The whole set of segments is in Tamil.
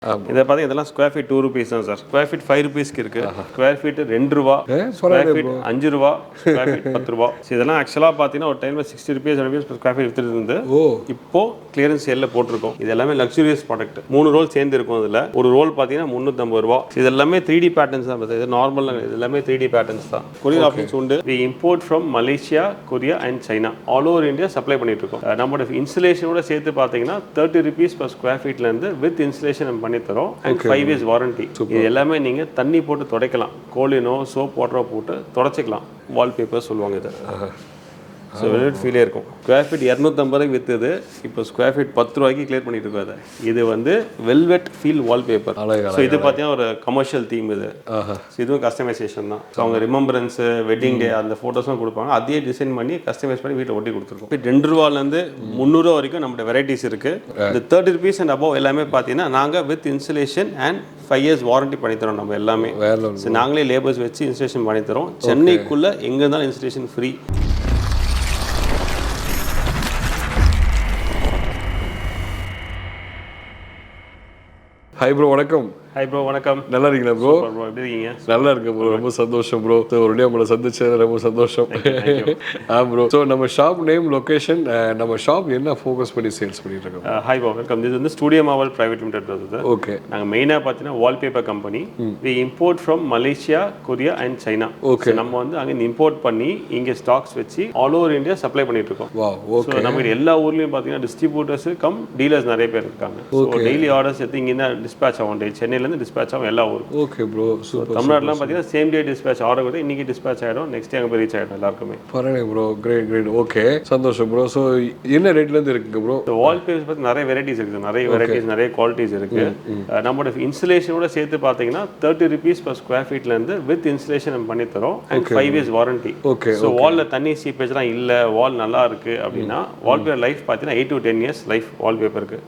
இதை பார்த்தீங்கன்னா இதெல்லாம் ஸ்கொயர் ஃபீட் 2 rupees தான் சார். ஸ்கொயர் ஃபீட் 5 rupeesக்கு இருக்கு. ஸ்கொயர் ஃபீட் 2 ரூபா, ஸ்கொயர் ஃபீட் 5 ரூபா, ஸ்கொயர் ஃபீட் 10 ரூபா. இதெல்லாம் ஆக்சுவலாக பார்த்தீங்கன்னா ஒரு டைம்ல 60 rupees 70 rupees ஸ்கொயர் ஃபீட் வித்துட்டு இருந்து இப்போ கிளியரன்ஸ் சேல்ல போட்டிருக்கோம். இது எல்லாமே லக்ஸூரியஸ் ப்ராடக்ட். 3 ரோல் சேர்ந்து இருக்கும். இதுல ஒரு ரோல் பார்த்தீங்கன்னா 350 ரூபா. இது எல்லாமே 3D பேட்டர்ன்ஸ் தான். இது நார்மல் இது எல்லாமே 3D பேட்டர்ன்ஸ் தான். கொரியர் ஆப்ஷன்ஸ் உண்டு. we import from Malaysia, Korea and China. all over India supply பண்ணிட்டு இருக்கோம். நம்மளோட இன்ஸ்டலேஷனோட சேர்த்து பார்த்தீங்கன்னா 30 rupees per ஸ்கொயர் ஃபீட்ல இருந்து வித் இன்ஸ்டலேஷன் பண்ணி தரோம். and 5 years warranty. இது எல்லாமே நீங்க தண்ணி போட்டு துடைக்கலாம். கோலினோ சோப் வாட்டரோ போட்டு துடைச்சிக்கலாம். வால்பேப்பர் சொல்லுவாங்க இதை. ஸோ வெல்வெட் ஃபீலே இருக்கும். ஸ்கொயர் ஃபீட் 250 ரூபாய்க்கு விற்றுது. இப்போ ஸ்கொயர் ஃபீட் 10 ரூபாய்க்கு கிளியர் பண்ணிட்டு இருக்கோம். அதை இது வந்து வெல்வெட் ஃபீல் வால்பேப்பர். ஸோ இது பார்த்தீங்கன்னா ஒரு கமர்ஷியல் தீம் இது. ஸோ இதுவும் கஸ்டமைசேஷன் தான். ஸோ அவங்க ரிமெம்பரன்ஸ் வெட்டிங் டே அந்த ஃபோட்டோஸும் கொடுப்பாங்க. அதையே டிசைன் பண்ணி கஸ்டமைஸ் பண்ணி வீட்டில் ஒட்டி கொடுத்துருக்கோம். 2 ரூபாலேருந்து 300 ரூபா வரைக்கும் நம்மளோட வெரைட்டிஸ் இருக்கு. இந்த 30 rupees அண்ட் அபவ் எல்லாமே பார்த்தீங்கன்னா நாங்கள் with installation and 5 years warranty பண்ணி தரோம். நம்ம எல்லாமே நாங்களே லேபர்ஸ் வச்சு இன்ஸ்டலேஷன் பண்ணி தரோம். சென்னைக்குள்ள எங்கே இருந்தாலும் இன்ஸ்டலேஷன் ஃப்ரீ. ஹாய் ப்ரோ, வணக்கம். ஹாய் ப்ரோ, வணக்கம். நல்லா இருக்கீங்களா ப்ரோ? எப்படி இருக்கீங்க? நல்லா இருக்கேன் ப்ரோ, ரொம்ப சந்தோஷம் ப்ரோ. ஒரு டே உங்களை சந்திச்சது ரொம்ப சந்தோஷம். ப்ரோ, ஸோ நம்ம ஷாப் நேம், லொகேஷன், நம்ம ஷாப் என்ன ஃபோக்கஸ் பண்ணி சேல்ஸ் பண்ணிட்டு இருக்கோம்? Hi bro, welcome. இது வந்து ஸ்டூடியோ மாவல் பிரைவேட் லிமிடெட் வருது. ஓகே. நாங்கள் மெயினாக பார்த்தீங்கன்னா wallpaper company. We import from Malaysia, Korea and China. Okay. நம்ம வந்து அங்கே இம்போர்ட் பண்ணி இங்கே ஸ்டாக்ஸ் வச்சு ஆல் ஓவர் இந்தியா சப்ளை பண்ணிட்டு இருக்கோம். ஸோ நம்ம எல்லா ஊர்லேயும் பார்த்தீங்கன்னா டிஸ்ட்ரிபியூட்டர்ஸ் கம் டீலர்ஸ் நிறைய பேர் இருக்காங்க. ஸோ டெய்லி ஆர்டர்ஸ் எடுத்து இங்கே தான் டிஸ்பேச் ஆகும். சென்னையிலேருந்து டிஸ்பேச் ஆகும் எல்லா ஊரும். Okay bro, super. தமிழ்நாட்டிலாம் பார்த்தீங்கன்னா சேம் டே டிஸ்பேச் ஆர்டர் கூட இன்னைக்கு டிஸ்பேச் ஆகிடும். நெக்ஸ்ட் டே அங்கே போய் ரீச் ஆகிடும் எல்லாருக்குமே. பரவாயில்ல ப்ரோ, கிரேட் கிரேட். ஓகே, சந்தோஷம் ப்ரோ. ஸோ என்ன ரேட்லேருந்து இருக்குங்க ப்ரோ? வால்பேப்பர்ஸ் பற்றி நிறைய வெரைட்டிஸ் இருக்குது. நிறைய வெரைட்டிஸ், நிறைய குவாலிட்டிஸ் இருக்குது. நம்மளோட இன்ஸ்டலேஷனோட சேர்த்து பார்த்தீங்கன்னா 30 rupees per ஸ்கொயர் ஃபீட்லேருந்து வித் இன்ஸ்டலேஷன் நம்ம பண்ணி தரோம். And 5 years warranty. Okay. So வாலில் தண்ணி சீப்பேஜ்லாம் இல்லை, வால் நல்லா இருக்குது அப்படின்னா வால்பேப்பர் லைஃப் பார்த்தீங்கன்னா 8 to 10 years லைஃப் வால்பேப்பருக்கு.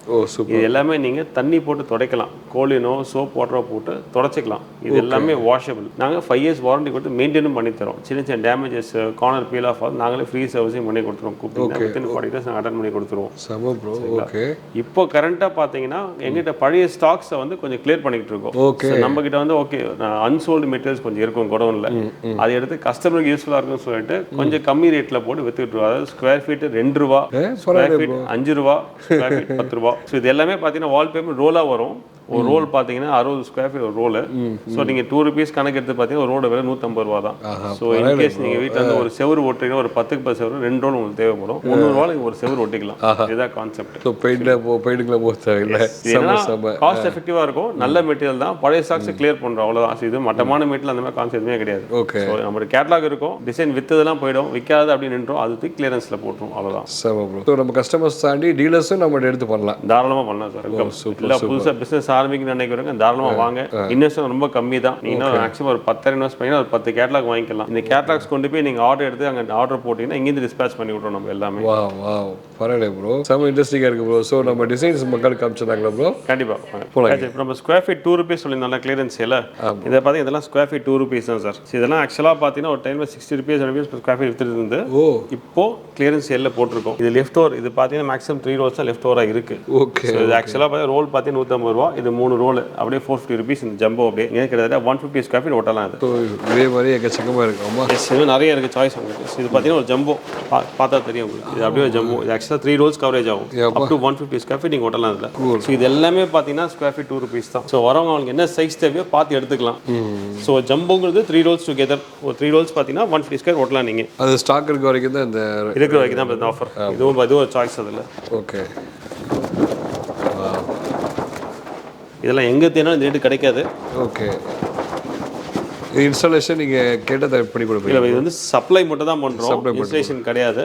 இது எல்லாமே நீங்கள் தண்ணி போட்டு துடைக்கலாம். கோலினோ சோப் வாட்டரோ போட்டு துடைச்சிக்கலாம். இது எல்லாமே வாஷபிள். நாங்கள் 5 years வாரண்டி கொடுத்து மெயின்டைனும் பண்ணி தரோம். சின்ன சின்ன டேமேஜஸ், கார்னர் பீல் ஆஃப் நாங்களே ஃப்ரீ சர்வீஸையும் பண்ணி கொடுத்துருவோம். வித்தின் 40 days நாங்கள் அட்டன் பண்ணி கொடுத்துருவோம். இப்போ கரண்டாக பார்த்தீங்கன்னா எங்கிட்ட பழைய ஸ்டாக்ஸை வந்து கொஞ்சம் கிளியர் பண்ணிக்கிட்டு இருக்கோம். நம்ம கிட்ட வந்து ஓகே அன்சோல்டு மெட்டீரியல்ஸ் கொஞ்சம் இருக்கும் குடோன்ல. அதை எடுத்து கஸ்டமருக்கு யூஸ்ஃபுல்லாக இருக்கும்னு சொல்லிட்டு கொஞ்சம் கம்மி ரேட்டில் போட்டு வித்துக்கிட்டு இருக்கோம். அதாவது ஸ்கொயர் ஃபீட் 2 ரூபா, ஸ்கொயர் ஃபீட் 5 ரூபா, ஸ்கொயர் ஃபீட் 10 ரூபா. ஸோ இது எல்லாமே பார்த்தீங்கன்னா வால்பேப்பர் ரோலாக வரும். ஒரு ரோல் பார்த்தீங்கன்னா 60 ஸ்கொயர் ஃபீட் ஒரு ரோல். ஸோ நீங்கள் 2 rupees கணக்கு எடுத்து பார்த்தீங்கன்னா ஒரு ரோட விலை 150 ரூபா தான். ஸோ இன்கேஸ் நீங்கள் வீட்டில் வந்து ஒரு செவரு ஓட்டுறீங்கன்னா ஒரு 10க்கு 10 செவரு 2 ரோல் உங்களுக்கு தேவைப்படும். 300 ரூபா நீங்கள் ஒரு செவரு ஒட்டிக்கலாம். இதுதான் கான்செப்ட். ஸோ பெயிண்ட்லாம் போக தேவையில்லை. காஸ்ட் எஃபெக்டிவாக இருக்கும். நல்ல மெட்டீரியல் தான். பழைய ஸ்டாக்ஸ் கிளியர் பண்ணுறோம், அவ்வளோதான். இது மட்டமான மெட்டீரியல் அந்த மாதிரி கான்செப்ட் எதுவுமே கிடையாது. ஓகே. ஸோ நம்மளோட கேட்லாக் இருக்கும். டிசைன் வித்ததெல்லாம் போயிடும், விற்காது அப்படின்னு நின்றோம். அது கிளியரன்ஸில் போட்டுரும், அவ்வளோதான். ஸோ நம்ம கஸ்டமர்ஸ் தாண்டி டீலர்ஸும் நம்ம எடுத்து பண்ணலாம், தாராளமாக பண்ணலாம் சார். இல்லை புதுசாக பிஸ்னஸ் ஆரம்பிக்கணும்னு நினைக்கிறவங்க தாராளமாக வாங்க. இன்வெஸ்ட்மெண்ட் ரொம்ப கம்மி தான். நீங்க மேக்ஸிமம் ஒரு 10,000 இன்வெஸ்ட் பண்ணி ஒரு 10 கேட்லாக் வாங்கிக்கலாம். இந்த கேட்லாக்ஸ் கொண்டு போய் நீங்க ஆர்டர் எடுத்து அங்க ஆர்டர் போட்டீங்கன்னா இங்கிருந்து டிஸ்பேச் பண்ணி விடுறோம் நம்ம எல்லாமே. வாவ் பரவாயில்லை ப்ரோ, செம இன்ட்ரெஸ்டிங்கா இருக்கு ப்ரோ. ஸோ நம்ம டிசைன்ஸ் மக்களுக்கு காமிச்சிருந்தாங்களா ப்ரோ? கண்டிப்பா. நம்ம ஸ்கொயர் ஃபீட் 2 rupees சொல்லியிருந்தோம்ல கிளியரன்ஸ் சேல. இதை பார்த்தீங்கன்னா இதெல்லாம் ஸ்கொயர் ஃபீட் 2 rupees தான் சார். இதெல்லாம் ஆக்சுவலாக பார்த்தீங்கன்னா ஒரு டைம்ல 60 rupees 70 rupees ஸ்கொயர் ஃபீட் வித்துட்டு இருந்து இப்போ கிளியரன்ஸ் சேல்ல போட்டிருக்கோம். இது லெஃப்ட் ஓவர். இது பார்த்தீங்கன்னா மேக்ஸிமம் 3 rolls தான் லெஃப்ட் ஓவரா இருக்கு. ஓகே. இது ஆக்சுவலாக பார்த்தீங்கன்னா ரோல் பார்த்தீங்கன்னா 150 ரூபா. இது 3 ரோல் அப்படியே 450 rupees. இந்த ஜம்போ அப்படியே கிட்டத்தட்ட 150 ஸ்கொயர் ஃபீட் ஓட்டலாம். அது இதே மாதிரி எக்கச்சக்கமாக இருக்கு. ஆமாம், எஸ், இன்னும் நிறைய இருக்குது சாய்ஸ் உங்களுக்கு. இது பார்த்தீங்கன்னா ஒரு ஜம்போ பார்த்தா தெரியும் உங்களுக்கு. இது அப்படியே ஜம்போ. இது ஆக்சுவலாக 3 rolls கவரேஜ் ஆகும். அப் டு 150 ஸ்கொயர் ஃபீட் நீங்கள் ஓட்டலாம் அதில். ஸோ இது எல்லாமே பார்த்தீங்கன்னா ஸ்கொயர் ஃபீட் 2 rupees தான். ஸோ வரவங்க அவங்களுக்கு என்ன சைஸ் தேவையோ பார்த்து எடுத்துக்கலாம். ஸோ ஜம்போங்கிறது 3 rolls டுகெதர். ஒரு 3 rolls பார்த்தீங்கன்னா 150 ஸ்கொயர் ஓட்டலாம் நீங்கள். அது ஸ்டாக் இருக்க வரைக்கும் தான், இந்த இருக்கிற வரைக்கும் தான் இந்த ஆஃபர். இதுவும் ஒரு சாய்ஸ் அதில். ஓகே. இதெல்லாம் எங்கே தேனாலும் இந்த ரேட்டு கிடைக்காது. ஓகே. இன்ஸ்டாலேஷன் நீங்கள் கேட்டதை பண்ணி கொடுப்பீங்க? இல்லை, இது வந்து சப்ளை மட்டும் தான் பண்ணுறோம், இன்ஸ்டலேஷன் கிடையாது.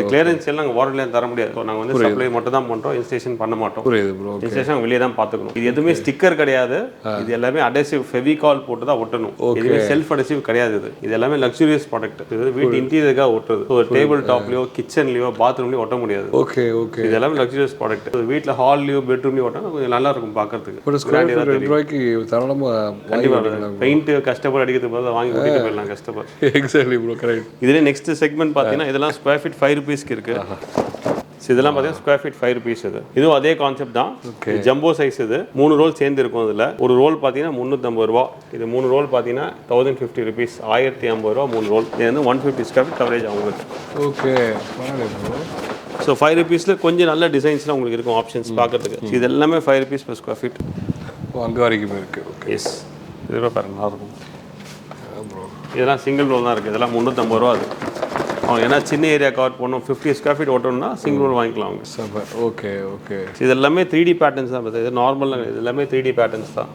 கிளியரன்ஸ் எல்லாம் நாங்கள் வாரண்டிலாம் தர முடியாது. ஸோ நாங்கள் வந்து சப்ளை மட்டும் தான் பண்ணுறோம், இன்ஸ்டலேஷன் பண்ண மாட்டோம். புரியுது ப்ரோ. இன்ஸ்டலேஷன் வெளியே தான் பார்த்துக்கணும். இது எதுவுமே ஸ்டிக்கர் கிடையாது. இது எல்லாமே அடேசிவ் ஃபெவிகால் போட்டு தான் ஒட்டணும். இதுவே செல்ஃப் அடேசிவ் கிடையாது. இது எல்லாமே லக்ஸூரியஸ் ப்ராடக்ட். இது வீட்டு இன்டீரியருக்காக ஒட்டுறது. ஸோ டேபிள் டாப்லையோ கிச்சன்லையோ பாத்ரூம்லையோ ஒட்ட முடியாது. Okay okay. இது எல்லாமே லக்ஸூரியஸ் ப்ராடக்ட். வீட்டில் ஹால்லையோ பெட்ரூம்லையோ ஒட்டினா கொஞ்சம் நல்லா இருக்கும் பார்க்கறதுக்கு. $2 தாராளமாக கண்டிப்பாக. பெயிண்ட் கஷ்டப்பட்டு அடிக்கிறதுக்கு பதிலாக வாங்கி எக்ஸாக்ட்லி ப்ரோ, கரெக்ட். இதுல நெக்ஸ்ட் செக்மெண்ட் பார்த்தீங்கன்னா இதெல்லாம் ஸ்கொயர் ஃபீட் 5 rupeesக்கு இருக்கு. இதெல்லாம் பார்த்தீங்கன்னா ஸ்கொயர் ஃபீட் 5 rupees இதுவும் அதே கான்செப்ட் தான். ஜம்போ சைஸ் இது 3 ரோல் சேர்ந்து இருக்கும். இதில் ஒரு ரோல் பார்த்தீங்கன்னா 350 ரூபா. இது 3 ரோல் பார்த்தீங்கன்னா 1050 rupees 1050 ரூபா 3 ரோல். இது வந்து 150 ஸ்கொயர் ஃபீட் கவரேஜ் அவங்களுக்கு. ஓகே. ஸோ 5 rupeesல கொஞ்சம் நல்ல டிசைன்ஸ்லாம் உங்களுக்கு இருக்கும் ஆப்ஷன்ஸ் பார்க்கறதுக்கு. இது எல்லாமே 5 rupees per square feet. அங்கே வரைக்கும் இருக்குது. ஓகே. எஸ் இதுவே பாருங்க நல்லா இருக்கும். இதெல்லாம் சிங்கிள் ரோல் தான் இருக்குது. இதெல்லாம் 350 ரூபா அது. அவங்க ஏன்னா சின்ன ஏரியா கவர் பண்ணணும் 50 ஸ்கொயர் ஃபீட் ஓட்டணும்னா சிங்கிள் ரோல் வாங்கிக்கலாம் அவங்க. சூப்பர். Okay okay. இது எல்லாமே 3D பேட்டர்ன்ஸ் தான். இது நார்மல் இது எல்லாமே 3D பேட்டர்ன்ஸ் தான்.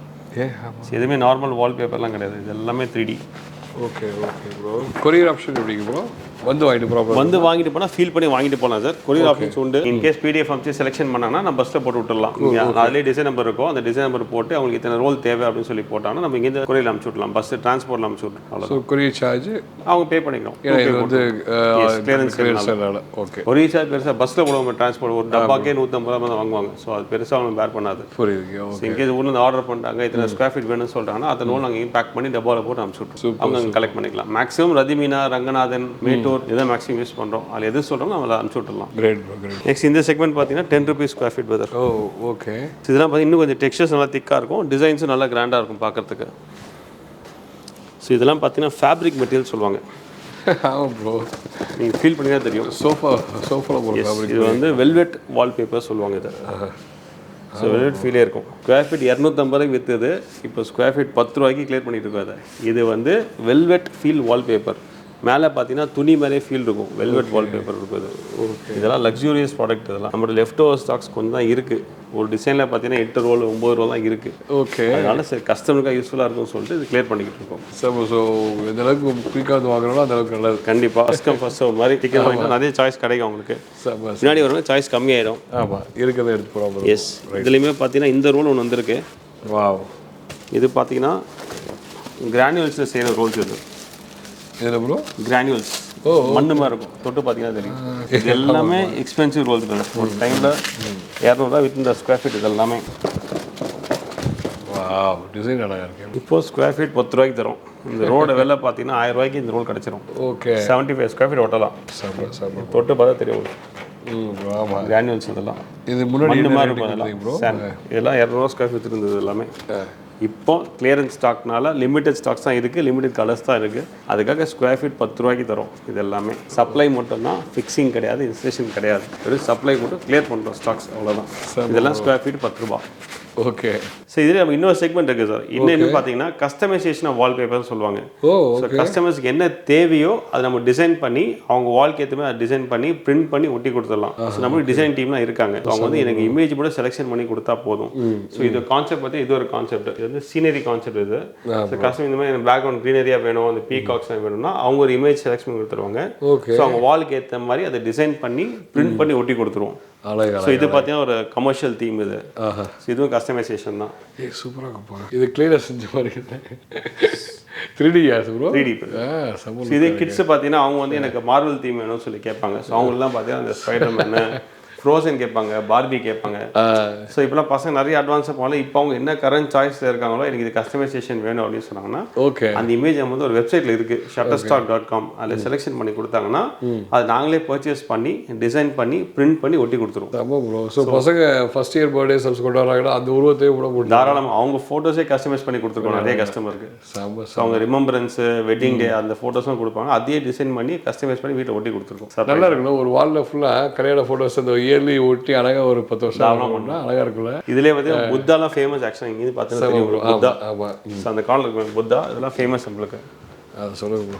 எதுவுமே நார்மல் வால்பேப்பர்லாம் கிடையாது. இது எல்லாமே 3D. Okay okay bro. Courier option எப்படிங்க ப்ரோ? வந்து வாங்கிட்டு ப்ராப்ளம் வந்து வாங்கிட்டு போனால் ஃபீல் பண்ணி வாங்கிட்டு போகலாம் சார். கொரியர் ஆப்ஷன்ஸ் உண்டு. இன்கேஸ் PDF அமைச்சு செலெக்ஷன் பண்ணாங்கன்னா நம்ம பஸ்ஸில் போட்டு விட்டுடலாம். அதிலே டிசைன் நம்பர் இருக்கும். அந்த டிசைன் நம்பர் போட்டு அவங்களுக்கு இத்தனை ரோல் தேவை அப்படின்னு சொல்லி போட்டாங்கன்னா நம்ம இங்கே கொரியர் அனுப்பிச்சு விடலாம். பஸ் டிரான்ஸ்போர்ட்டில் அனுப்பிச்சு விட்றோம். அவ்வளோ கொரியர் சார்ஜ் அவங்க பே பண்ணிக்கிறோம். இது வந்து கிளியரன்ஸ். ஓகே. கொரியர் சார்ஜ் பெருசாக பஸ்ஸில் போடுவோம். டிரான்ஸ்போர்ட் ஒரு டப்பாக்கே 150 ரூபா தான் வாங்குவாங்க. ஸோ அது பெருசாக அவங்க பேர் பண்ணாது. புரியுது. இன்கேஸ் ஊரில் ஆர்டர் பண்ணிட்டாங்க இத்தனை ஸ்கொயர் ஃபீட் வேணும்னு சொல்லிட்டாங்கன்னா அந்த நூல் அங்கேயும் பேக் பண்ணி டப்பாவில் போட்டு அனுப்பிச்சு விட்ருவோம். அவங்க அங்கே கலெக்ட் பண்ணிக்கலாம். மேக்ஸிமம் ரதிமீனா, ரங்கநாதன், மேட்டூர் இதை மேக்ஸிமம் யூஸ் பண்ணுறோம். அதில் எது சொல்கிறோம் அவங்கள அனுப்பிச்சு விட்டுலாம். Great bro great. நெக்ஸ்ட் இந்த செக்மெண்ட் பார்த்தீங்கன்னா 10 rupees ஸ்கொயர் ஃபீட் பதர். Oh okay. இதெல்லாம் பார்த்தீங்கன்னா இன்னும் கொஞ்சம் டெக்ஸ்சர்ஸ் நல்லா திக்காக இருக்கும். டிசைன்ஸும் நல்லா கிராண்டாக இருக்கும் பார்க்கறதுக்கு. ஸோ இதெல்லாம் பார்த்தீங்கன்னா ஃபேப்ரிக் மெட்டீரியல் சொல்லுவாங்க. ஆமாம் ப்ரோ. நீங்கள் ஃபீல் பண்ணி தான் தெரியும். சோஃபாவில் போடுற இது வந்து வெல்வெட் வால்பேப்பர் சொல்லுவாங்க இதை. ஸோ வெல்வெட் ஃபீலே இருக்கும். ஸ்கொயர் ஃபீட் 250 விற்றுது. இப்போ ஸ்கொயர் ஃபீட் 10 ரூபாய்க்கு கிளியர் பண்ணிட்டு இருக்கோம் அதை. இது வந்து வெல்வெட் ஃபீல் வால்பேப்பர். மேலே பார்த்தீங்கன்னா துணி மேலே ஃபீல் இருக்கும். வெல்வெட் வால்பேப்பர் இருக்குது. இதெல்லாம் லக்ஸூரியஸ் ப்ராடக்ட். இதெல்லாம் நம்மளோட லெஃப்ட் ஓவர் ஸ்டாக்ஸ் கொஞ்சம் தான் இருக்குது. ஒரு டிசைனில் பார்த்தீங்கன்னா 8 ரோல் 9 ரோல் தான் இருக்குது. ஓகே. அதனால சரி கஸ்டமருக்காக யூஸ்ஃபுல்லாக இருக்கும்னு சொல்லிட்டு இது கிளியர் பண்ணிக்கிட்டு இருக்கோம். ஸோ எந்த அளவுக்கு குயிக்காக வந்து வாங்குறோம் அந்த அளவுக்கு நல்லது. கண்டிப்பாக ஃபஸ்ட் கம் ஃபஸ்ட் ஒரு மாதிரி டிக்கெட் வாங்கினா நிறைய சாய்ஸ் கிடைக்கும் அவங்களுக்கு. முன்னாடி வருவாங்க சாய்ஸ் கம்மியாயிடும். ஆமாம் இருக்கிறத எடுத்து போகிறோம். எஸ். இதுலேயுமே பார்த்தீங்கன்னா இந்த ரோல் ஒன்று வந்திருக்கு. வாவ். இது பார்த்தீங்கன்னா கிரானியூல்ஸில் செய்கிற ரோல்ஸ் இது. இதில் ப்ரோ கிரானியூல்ஸ் மண்ணு மாதிரி இருக்கும். தொட்டு பார்த்தீங்கன்னா தெரியும். இது எல்லாமே எக்ஸ்பென்சிவ் ரோல்ஸ் தான். ஒரு டைமில் 200 ரூபா வித் இந்த ஸ்கொயர் ஃபீட் இது எல்லாமே. வாவ் டிசைன் நல்லா இருக்கு. இப்போ ஸ்கொயர் ஃபீட் 10 ரூபாய்க்கு தரும். இந்த ரோட விலை பார்த்தீங்கன்னா 1000 ரூபாய்க்கு இந்த ரோல் கிடச்சிரும். ஓகே. 75 ஸ்கொயர் ஃபீட் ஓட்டலாம். தொட்டு பார்த்தா தெரியும். ஆமாம் கிரானியூல்ஸ் இதெல்லாம் இது முன்னாடி மண்ணு மாதிரி இருக்கும். இதெல்லாம் 200 ஸ்கொயர் ஃபீட் இருந்தது எல்லாமே. இப்போ கிளியரன்ஸ் ஸ்டாக்னால லிமிடெட் ஸ்டாக்ஸ் தான் இருக்குது. லிமிடெட் கலர்ஸ் தான் இருக்குது. அதுக்காக ஸ்கொயர் ஃபீட் 10 ரூபாய்க்கு தரும். இது எல்லாமே சப்ளை மட்டும் தான். ஃபிக்ஸிங் கிடையாது, இன்ஸ்டலேஷன் கிடையாது. வெறும் சப்ளை மட்டும் கிளியர் பண்ணுறோம் ஸ்டாக்ஸ் அவ்வளோதான். இதெல்லாம் ஸ்கொயர் ஃபீட் 10 ரூபா. ஓகே. ஸோ இதில் நம்ம இன்னொரு செக்மெண்ட் இருக்குது சார். இன்னும் பார்த்தீங்கன்னா கஸ்டமைசேஷன் ஆஃப் வால்பேப்பர்னு சொல்லுவாங்க. ஸோ கஸ்டமர்ஸ்க்கு என்ன தேவையோ அதை நம்ம டிசைன் பண்ணி அவங்க வால்க்கு ஏற்ற மாதிரி அதை டிசைன் பண்ணி பிரிண்ட் பண்ணி ஒட்டி கொடுத்துடலாம். ஸோ நம்மளுக்கு டிசைன் டீம்லாம் இருக்காங்க. அவங்க வந்து எனக்கு இமேஜ் கூட செலெக்ஷன் பண்ணி கொடுத்தா போதும். ஸோ இது கான்செப்ட் பற்றி இது ஒரு கான்செப்ட். இது வந்து சீனரி கான்செப்ட். இது ஸோ கஸ்டமர் இந்த மாதிரி பேக்ரவுண்ட் க்ரீனரியாக வேணும், அந்த பீகாக்ஸ் வேணும்னா அவங்க ஒரு இமேஜ் செலக்ட் பண்ணி கொடுத்துருவாங்க. ஸோ அவங்க வால்க்கு ஏற்ற மாதிரி அதை டிசைன் பண்ணி பிரிண்ட் பண்ணி ஒட்டி கொடுத்துருவோம். ஸோ இது பார்த்தீங்கன்னா ஒரு கமர்ஷியல் தீம் இது. இதுவும் கஸ்டமைசேஷன் தான். சூப்பராக இருப்பா. இது கிளீனாக செஞ்ச மாதிரி 3D ப்ரோ. 3D. இதே கிட்ஸ் பார்த்தீங்கன்னா அவங்க வந்து எனக்கு மார்வல் தீம் வேணும்னு சொல்லி கேட்பாங்க. ஸோ அவங்களெலாம் பார்த்தீங்கன்னா அந்த ஸ்பைடர்மேனு, ஃப்ரோசன் கேட்பாங்க, பார்பி கேட்பாங்க. ஸோ இப்போலாம் பசங்க நிறைய அட்வான்ஸாக போகலாம். இப்போ அவங்க என்ன கரண்ட் சாய்ஸில் இருக்காங்களோ எனக்கு இது கஸ்டமைசேஷன் வேணும் அப்படின்னு சொன்னாங்கன்னா ஓகே அந்த இமேஜ் நம்ம வந்து ஒரு வெப்சைட்டில் இருக்குது shutterstock.com. அதில் செலெக்ஷன் பண்ணி கொடுத்தாங்கன்னா அது நாங்களே பர்ச்சேஸ் பண்ணி டிசைன் பண்ணி பிரிண்ட் பண்ணி ஒட்டி கொடுத்துருவோம். ஆமாம் ப்ரோ. ஸோ பசங்க ஃபர்ஸ்ட் இயர் பர்த்டே செல்ஸ் கொண்டு வராங்கன்னா அந்த உருவத்தையும் கூட போட்டு தாராளமாக அவங்க ஃபோட்டோஸே கஸ்டமைஸ் பண்ணி கொடுத்துருக்கோம் நிறைய கஸ்டமருக்கு. ஸோ அவங்க ரிமெம்பரன்ஸு, வெட்டிங் டே அந்த ஃபோட்டோஸும் கொடுப்பாங்க. அதையே டிசைன் பண்ணி கஸ்டமைஸ் பண்ணி வீட்டில் ஒட்டி கொடுத்துருக்கோம். நல்லா இருக்குல்ல. ஒரு வாலில் ஃபுல்லாக கல்யாண ஃபோட்டோஸ் அந்த இயர்லி ஒட்டி அழகாக ஒரு 10 வருஷம் பண்ணால் அழகாக இருக்குல்ல. இதுலேயே வந்து புத்தாலாம் ஃபேமஸ். ஆக்சுவலாக இங்கே பார்த்தீங்கன்னா புத்தா. ஸோ அந்த காலம் இருக்கு புத்தா. இதெல்லாம் ஃபேமஸ் நம்மளுக்கு. அதை சொல்லுங்க.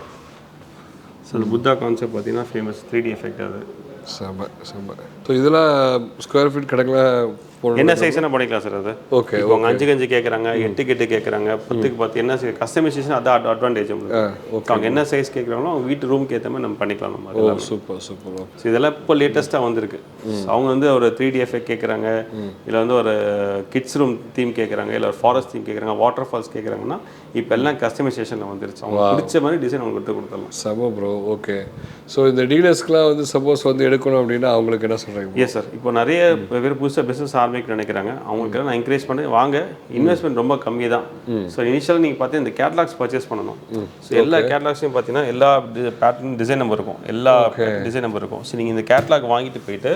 ஸோ அந்த புத்தா கான்செப்ட் பார்த்தீங்கன்னா ஃபேமஸ் 3D எஃபெக்ட். அது செம்ம. ஸோ இதெல்லாம் ஸ்கொயர் ஃபீட் கணக்கில் என்ன சைஸ்னா பண்ணிக்கலாம் சார். அது ஓகே. அவங்க 5 கேட்குறாங்க, 8 கேட்குறாங்க, 10க்கு 10 என்ன கஸ்டமைசேஷன் அதான் அட்வான்டேஜ் உங்களுக்கு. அவங்க என்ன சைஸ் கேட்குறாங்களோ அவங்க வீட்டு ரூமுக்கு ஏற்ற மாதிரி நம்ம பண்ணிக்கலாம். நம்ம சூப்பர். ஸோ இதெல்லாம் இப்போ லேட்டஸ்ட்டாக வந்திருக்கு. அவங்க வந்து ஒரு 3D எஃபெக்ட் கேட்குறாங்க, இல்லை வந்து ஒரு கிட்ஸ் ரூம் தீம் கேட்குறாங்க, இல்லை ஒரு ஃபாரஸ்ட் தீம் கேட்குறாங்க, வாட்டர் ஃபால்ஸ் கேட்குறாங்கன்னா இப்போ எல்லாம் கஸ்டமைசேஷனில் வந்துருச்சு. அவங்க பிடிச்ச மாதிரி டிசைன் அவங்க எடுத்து கொடுத்துடலாம். செம ப்ரோ. ஓகே. ஸோ இந்த டீலர்ஸ்க்குலாம் வந்து சப்போஸ் வந்து எடுக்கணும் அப்படின்னா அவங்களுக்கு என்ன சொல்கிறாங்க? Yes sir. இப்போ நிறைய பேர் புதுசாக பிஸ்னஸ் ஆரம்பிக்க நினைக்கிறாங்க அவங்களுக்கு நான் என்கரேஜ் பண்ணி வாங்க, இன்வெஸ்ட்மெண்ட் ரொம்ப கம்மி தான். ஸோ இனிஷியல் நீங்கள் பார்த்தீங்கன்னா இந்த கேட்லாக்ஸ் பர்ச்சேஸ் பண்ணணும். ஸோ எல்லா கேட்லாக்ஸையும் பார்த்தீங்கன்னா எல்லா பேட்டர்ன் டிசைன் நம்பர் இருக்கும், எல்லா டிசைன் நம்பர் இருக்கும். ஸோ நீங்கள் இந்த கேட்லாக் வாங்கிட்டு போயிட்டு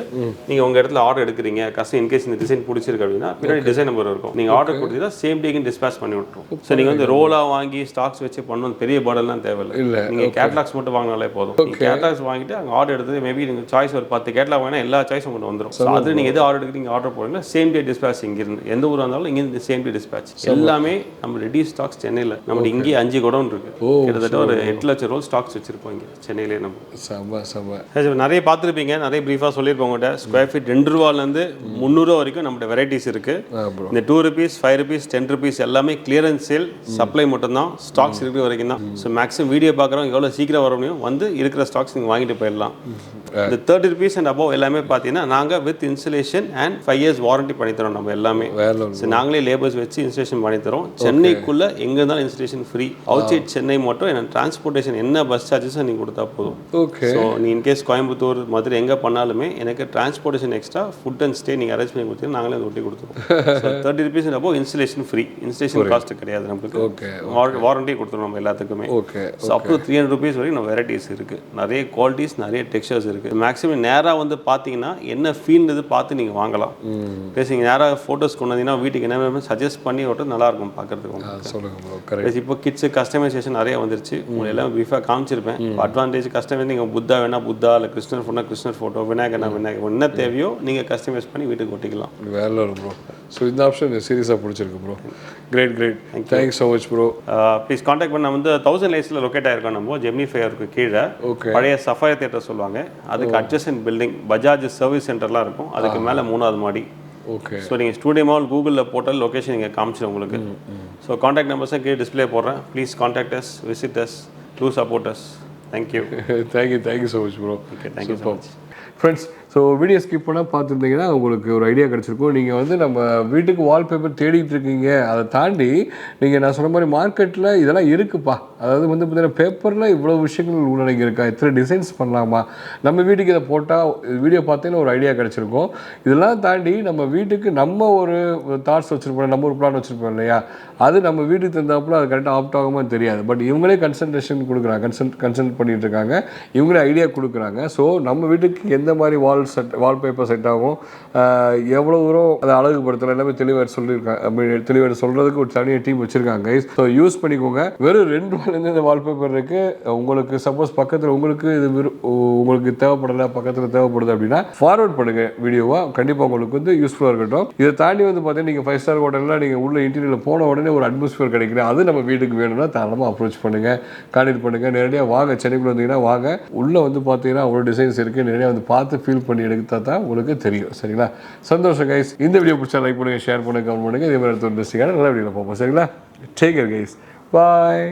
நீங்கள் உங்கள் இடத்துல ஆர்டர் எடுக்கிறீங்க, கஸ்டமர் இன்கேஸ் இந்த டிசைன் பிடிச்சிருக்கு அப்படின்னா பின்னாடி டிசைன் நம்பர் இருக்கும். நீங்கள் ஆர்டர் கொடுத்தீங்கன்னா சேம் டேக்கு டிஸ்பேச் பண்ணி விட்டுரும். ஸோ நீங்கள் வந்து ரோலாக வாங்கி ஸ்டாக்ஸ் வச்சு பண்ணணும் பெரிய பர்டன்லாம் தேவையில்லை. நீங்கள் கேட்லாக்ஸ் மட்டும் வாங்கினாலே போதும். நீங்கள் கேட்லாக்ஸ் வாங்கிட்டு அங்கே ஆர்டர் எடுத்து மேபி நீங்கள் சாய்ஸ் ஒரு 10 கேட்லாக் வாங்கினா எல்லா சாய்ஸும் உங்களுக்கு வந்துடும். ஸோ அது நீங்கள் எது ஆர்டர் எடுக்கிறீங்க ஆர்டர் போடுறீங்கன்னா சேம் டே டிஸ்பேச் இங்கிருந்து எந்த ஊராக இருந்தாலும் இங்கே சேம் டே டிஸ்பேச் எல்லாமே நம்ம ரெடி ஸ்டாக்ஸ் சென்னையில் நம்ம இங்கே 5 குடோன் இருக்கு. கிட்டத்தட்ட ஒரு 8 லட்சம் ரோல் ஸ்டாக்ஸ் வச்சிருப்போம் இங்கே சென்னையிலே. நம்ம நிறைய பார்த்துருப்பீங்க, நிறைய ப்ரீஃபாக சொல்லியிருப்போம் உங்கள்கிட்ட. ஸ்கொயர் ஃபீட் 2 ரூபாலேருந்து 300 ரூபா வரைக்கும் நம்மகிட்ட வெரைட்டிஸ் இருக்கு. இந்த 2 rupees 5 rupees 10 rupees எல்லாமே கிளியரன்ஸ் சேல், சப்ளை மட்டும் தான், ஸ்டாக்ஸ் இருக்கிற வரைக்கும் தான். ஸோ மேக்ஸிமம் வீடியோ பார்க்குறவங்க எவ்வளோ சீக்கிரம் வர முடியும் வந்து இருக்கிற ஸ்டாக்ஸ் நீங்கள் வாங்கிட்டு போயிடலாம். இந்த 30 rupees and above எல்லாமே பார்த்தீங்கன்னா நாங்கள் with installation and 5 years warranty பண்ணித்தரோம். நம்ம எல்லாமே நாங்களே லேபர்ஸ் வச்சு இன்ஸ்டலேஷன் பண்ணித்தரோம். சென்னைக்குள்ளே எங்கே இருந்தாலும் installation free. Outside Chennai மட்டும் என்ன டிரான்ஸ்போர்ட்டேஷன் என்ன பஸ் சார்ஜஸும் நீங்கள் கொடுத்தா போதும். ஸோ நீ இன்கேஸ் கோயம்புத்தூர் மதுரை எங்கே பண்ணாலுமே எனக்கு transportation extra food and stay நீங்கள் அரேஞ்ச் பண்ணி கொடுத்தீங்கன்னா நாங்களே அதை ஒட்டி கொடுத்துருவோம். 30 rupees and above installation free, installation cost கிடையாது நம்மளுக்கு. வாரண்டி கொடுத்துருவோம் நம்ம எல்லாத்துக்குமே. ஸோ அப் டு 300 rupees வரைக்கும் நம்ம வெரைட்டிஸ் இருக்குது, நிறைய குவாலிட்டிஸ், நிறைய டெக்ஸ்சர்ஸ் இருக்குது. மேக்ஸிமம் நேராக வந்து பார்த்தீங்கன்னா என்ன ஃபீல்டு பார்த்து நீங்கள் வாங்கலாம். ப்ளஸ் நீங்கள் நேராக ஃபோட்டோஸ் கொண்டு வந்தீங்கன்னா வீட்டுக்கு என்ன சஜஸ்ட் பண்ணி விட்டு நல்லாயிருக்கும் பார்க்குறதுக்கு. இப்போ கிட்ஸு கஸ்டமைசேஷன் நிறைய வந்துருச்சு, உங்களுக்கு எல்லாம் ப்ரீஃபாக காமிச்சிருப்பேன். அட்வான்டேஜ் கஸ்டமைஸ் நீங்கள் புத்தா வேணா புத்தா, இல்லை கிருஷ்ணர் ஃபோட்டோ கிருஷ்ணர் ஃபோட்டோ, விநாயகர்னா விநாயகர், என்ன தேவையோ நீங்கள் கஸ்டமைஸ் பண்ணி வீட்டுக்கு ஒட்டிக்கலாம். வேலை வரும் ப்ரோ. ஸோ இந்த ஆப்ஷன் சீரியஸாக பிடிச்சிருக்கு bro. Great thanks so much bro. Please contact பண்ண வந்து 1000 லைட்ஸில் லொக்கேட் ஆயிருக்கோம். நம்ம ஜெமினி ஃபயருக்கு கீழே பழைய சஃபாயா தியேட்டர் சொல்லுவாங்க, அதுக்கு அட்ஜஸ்டன்ட் பில்டிங் பஜாஜ் சர்வீஸ் சென்டர்லாம் இருக்கும், அதுக்கு மேலே 3வது மாடி. ஸோ நீங்கள் ஸ்டூடியோ மால் கூகுளில் போட்டால் லொக்கேஷன் நீங்கள் காமிச்சிடும் உங்களுக்கு. ஸோ காண்டாக்ட் நம்பர்ஸை கீழே டிஸ்பிளே போடுறேன். Please contact us, visit us, to support us. Thank you so much bro. Thank you so much friends. So video skip பண்ணால் பார்த்துருந்தீங்கன்னா உங்களுக்கு ஒரு ஐடியா கிடச்சிருக்கும். நீங்கள் வந்து நம்ம வீட்டுக்கு வால்பேப்பர் தேடிட்டு இருக்கீங்க, அதை தாண்டி நீங்கள் நான் சொன்ன மாதிரி மார்க்கெட்டில் இதெல்லாம் இருக்குப்பா, அதாவது வந்து பார்த்தீங்கன்னா பேப்பரில் இவ்வளோ விஷயங்கள் உள்ளடங்கி இருக்கா, எத்தனை டிசைன்ஸ் பண்ணலாமா, நம்ம வீட்டுக்கு இதை போட்டால் வீடியோ பார்த்தீங்கன்னா ஒரு ஐடியா கிடச்சிருக்கும். இதெல்லாம் தாண்டி நம்ம வீட்டுக்கு நம்ம ஒரு தாட்ஸ் வச்சுருப்போம், நம்ம ஒரு பிளான் வச்சுருப்போம் இல்லையா, அது நம்ம வீட்டுக்கு தந்தாப்புல அது கரெக்டாக ஆப்ட் ஆகுமான்னு தெரியாது. பட் இவங்களே கன்சல்டேஷன் கொடுக்குறாங்க, கன்சல்ட் பண்ணிட்டு இருக்காங்க, இவங்களே ஐடியா கொடுக்குறாங்க. ஸோ நம்ம வீட்டுக்கு எந்த மாதிரி வால்பேப்பர் செட் ஆகும், எவ்வளோ தூரம் அதை அழகுபடுத்தலாம் எல்லாமே தெளிவாக சொல்லியிருக்காங்க. தெளிவாக சொல்கிறதுக்கு ஒரு தனியாக டீம் வச்சுருக்காங்க. ஸோ யூஸ் பண்ணிக்கோங்க. வெறும் 2 ரூபாயிலேருந்து இந்த வால்பேப்பர் இருக்குது. உங்களுக்கு சப்போஸ் பக்கத்தில் உங்களுக்கு இது உங்களுக்கு தேவைப்படலை, பக்கத்தில் தேவைப்படுது அப்படின்னா ஃபார்வர்ட் பண்ணுங்கள் வீடியோவாக, கண்டிப்பாக உங்களுக்கு வந்து யூஸ்ஃபுல்லாக இருக்கட்டும். இதை தாண்டி வந்து பார்த்தீங்கன்னா நீங்கள் 5 ஸ்டார் ஹோட்டலில் நீங்கள் உள்ள இன்டீரியரில் போன உடனே ஒரு அட்மாஸ்பியர் கிடைக்குது, அது நம்ம வீட்டுக்கு வேணும்னா தாராளமாக அப்ரோச் பண்ணுங்கள், கான்டெக்ட் பண்ணுங்கள். நேரடியாக வாங்க, சென்னைக்குள்ள வந்தீங்கன்னா வாங்க. உள்ளே வந்து பார்த்தீங்கன்னா அவ்வளோ டிசைன்ஸ் இருக்குது, நேரடியாக வந்து பார்த்து ஃபீல் பண்ணி எடுத்தா தான் உங்களுக்கு தெரியும். சரிங்களா? சந்தோஷம் கைஸ். இந்த வீடியோ பிடிச்சா லைக் பண்ணுங்கள், ஷேர் பண்ணுங்கள், கமெண்ட் பண்ணுங்கள். இதே மாதிரி அடுத்த ஒரு நல்ல வீடியோவில் பார்ப்போம். சரிங்களா? Take care guys. பாய்.